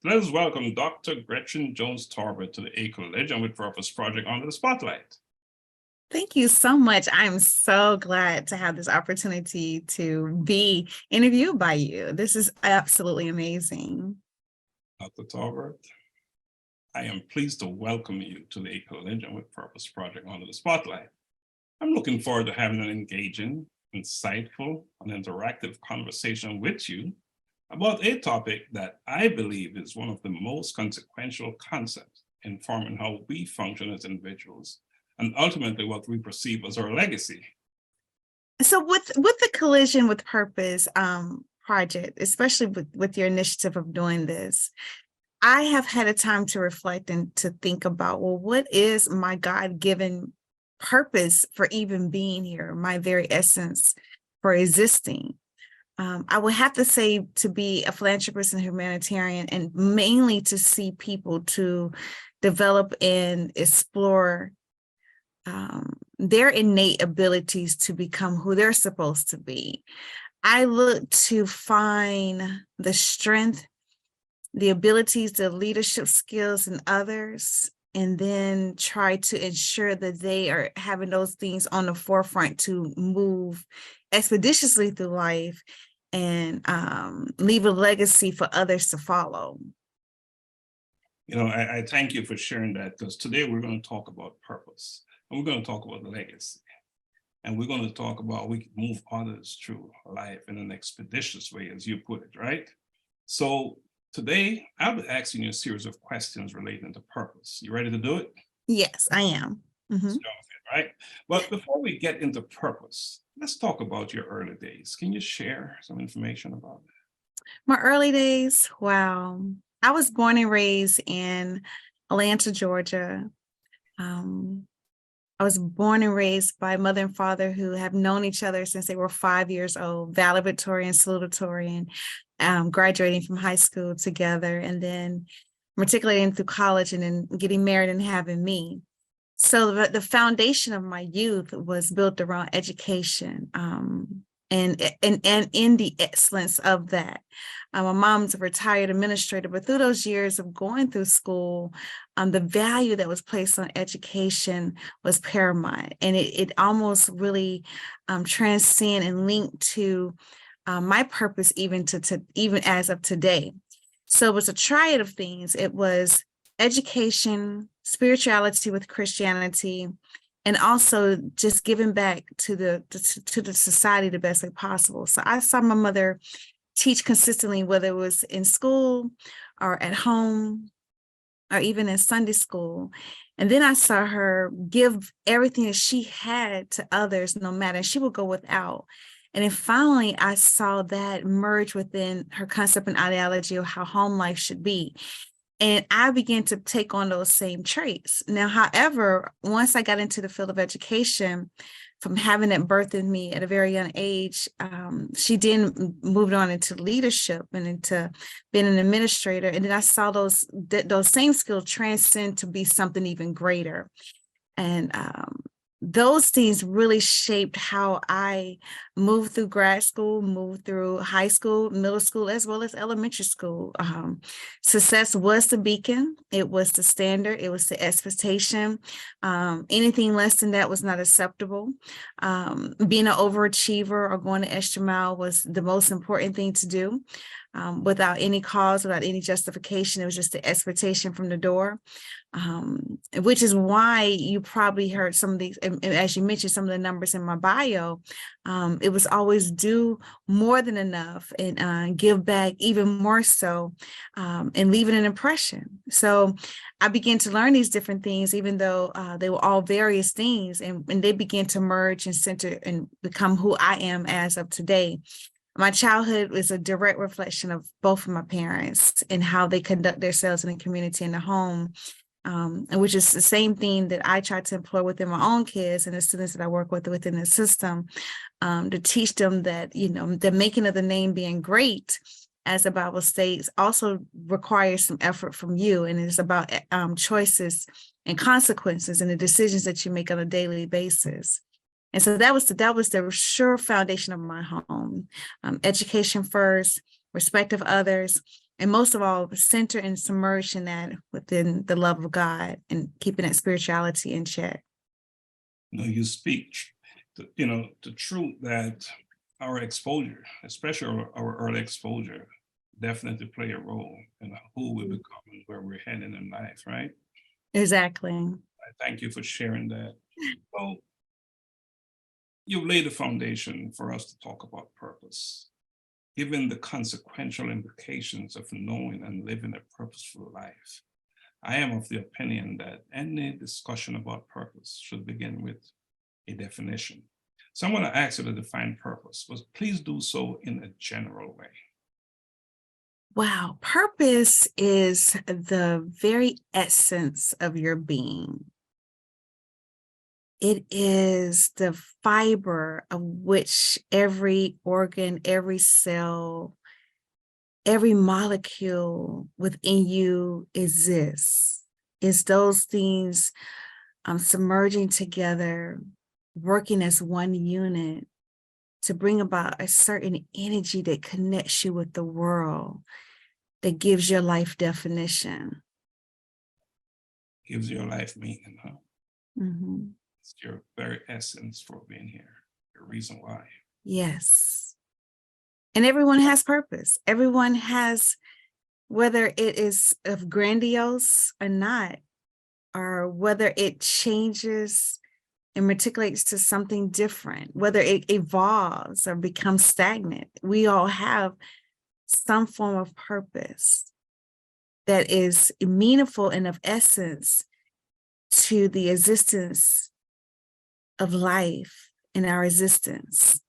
Let's welcome Dr. Gretchen Jones Torbert to the A Collision with Purpose Project Under the Spotlight. Thank you so much. I'm so glad to have this opportunity to be interviewed by you. This is absolutely amazing. Dr. Torbert, I am pleased to welcome you to the A Collision with Purpose Project Under the Spotlight. I'm looking forward to having an engaging, insightful, and interactive conversation with you about a topic that I believe is one of the most consequential concepts in forming how we function as individuals and ultimately what we perceive as our legacy. So with the Collision with Purpose project, especially with your initiative of doing this, I have had a time to reflect and to think about, well, what is my God-given purpose for even being here, my very essence for existing? I would have to say to be a philanthropist and humanitarian, and mainly to see people to develop and explore their innate abilities to become who they're supposed to be. I look to find the strength, the abilities, the leadership skills in others, and then try to ensure that they are having those things on the forefront to move expeditiously through life and leave a legacy for others to follow. You know, I thank you for sharing that, because today we're going to talk about purpose, and we're going to talk about legacy, and we're going to talk about we can move others through life in an expeditious way, as you put it, right? So today I'll be asking you a series of questions relating to purpose. You ready to do it? Yes, I am. Let's jump in, right? But before we get into purpose, let's talk about your early days. Can you share some information about that? My early days, wow. I was born and raised in Atlanta, Georgia. I was born and raised by a mother and father who have known each other since they were 5 years old, valedictorian, salutatorian, graduating from high school together, and then matriculating through college and then getting married and having me. So the foundation of my youth was built around education and in the excellence of that. My mom's a retired administrator, but through those years of going through school, the value that was placed on education was paramount, and it almost really transcend and linked to my purpose even even as of today. So it was a triad of things. It was education, spirituality with Christianity, and also just giving back to the society the best way possible. So I saw my mother teach consistently, whether it was in school or at home or even in Sunday school. And then I saw her give everything that she had to others, no matter, she would go without. And then finally, I saw that merge within her concept and ideology of how home life should be. And I began to take on those same traits. Now, however, once I got into the field of education, from having it birthed in me at a very young age, she then moved on into leadership and into being an administrator. And then I saw those same skills transcend to be something even greater. And those things really shaped how I moved through grad school, moved through high school, middle school, as well as elementary school. Success was the beacon. It was the standard. It was the expectation. Anything less than that was not acceptable. Being an overachiever or going the extra mile was the most important thing to do. Without any cause, without any justification. It was just the expectation from the door, which is why you probably heard some of these, and as you mentioned, some of the numbers in my bio. It was always do more than enough and give back even more so, and leaving an impression. So I began to learn these different things, even though they were all various things, and they began to merge and center and become who I am as of today. My childhood was a direct reflection of both of my parents and how they conduct themselves in the community and the home, and which is the same thing that I try to employ within my own kids and the students that I work with within the system, to teach them that, you know, the making of the name being great, as the Bible states, also requires some effort from you. And it's about choices and consequences and the decisions that you make on a daily basis. And so that was the sure foundation of my home. Education first, respect of others, And most of all, center and submerge in that within the love of God and keeping that spirituality in check. You speak, the truth that our exposure, especially our early exposure, definitely play a role in who we become and where we're heading in life, right? Exactly. I thank you for sharing that. Well, you've laid the foundation for us to talk about purpose. Given the consequential implications of knowing and living a purposeful life, I am of the opinion that any discussion about purpose should begin with a definition. So I'm going to ask you to define purpose, but please do so in a general way. Wow. Purpose is the very essence of your being. It is the fiber of which every organ, every cell, every molecule within you exists. It's those things submerging together, working as one unit to bring about a certain energy that connects you with the world, that gives your life definition. Gives your life meaning, huh? Mm-hmm. It's your very essence for being here, your reason why. Yes. And everyone has purpose. Everyone has, whether it is of grandiose or not, or whether it changes and matriculates to something different, whether it evolves or becomes stagnant, we all have some form of purpose that is meaningful and of essence to the existence of life in our existence.